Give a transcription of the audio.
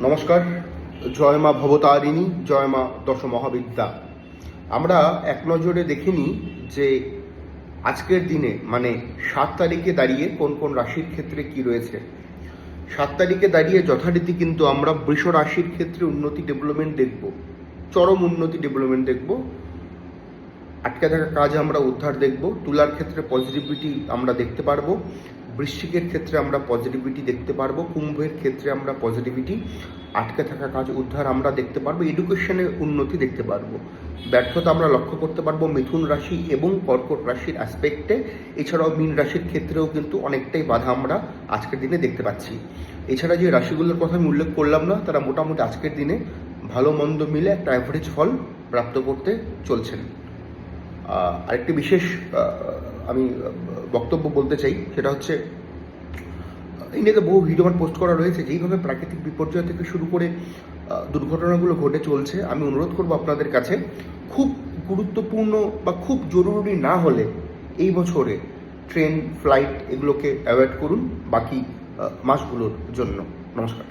নমস্কার। জয় মা ভবতারিণী, জয় মা দশ মহাবিদ্যা। আমরা এক নজরে দেখিনি যে আজকের দিনে মানে 7 তারিখে দাঁড়িয়ে কোন কোন রাশির ক্ষেত্রে কি রয়েছে। 7 তারিখে দাঁড়িয়ে যথারীতি কিন্তু আমরা বৃষ রাশির ক্ষেত্রে উন্নতি ডেভেলপমেন্ট দেখব, চরম উন্নতি ডেভেলপমেন্ট দেখব। আটকে থাকা কাজ আমরা উদ্ধার দেখব। তুলার ক্ষেত্রে পজিটিভিটি আমরা দেখতে পারবো, বৃশ্চিকের ক্ষেত্রে আমরা পজিটিভিটি দেখতে পারবো, কুম্ভের ক্ষেত্রে আমরা পজিটিভিটি, আটকে থাকা কাজ উদ্ধার আমরা দেখতে পারবো, এডুকেশনের উন্নতি দেখতে পারবো। ব্যর্থতা আমরা লক্ষ্য করতে পারবো মিথুন রাশি এবং কর্কট রাশির অ্যাসপেক্টে। এছাড়াও মীন রাশির ক্ষেত্রেও কিন্তু অনেকটাই বাধা আমরা আজকের দিনে দেখতে পাচ্ছি। এছাড়া যে রাশিগুলোর কথা আমি উল্লেখ করলাম না, তারা মোটামুটি আজকের দিনে ভালো মন্দ মিলে একটা অ্যাভারেজ ফল প্রাপ্ত করতে চলছেন। আরেকটি বিশেষ আমি বক্তব্য বলতে চাই, সেটা হচ্ছে এই নিয়ে তো বহু ভিডিও আমার পোস্ট করা রয়েছে। যেইভাবে প্রাকৃতিক বিপর্যয় থেকে শুরু করে দুর্ঘটনাগুলো ঘটে চলছে, আমি অনুরোধ করব আপনাদের কাছে, খুব গুরুত্বপূর্ণ বা খুব জরুরি না হলে এই বছরে ট্রেন ফ্লাইট এগুলোকে অ্যাভয়েড করুন বাকি মাসগুলোর জন্য। নমস্কার।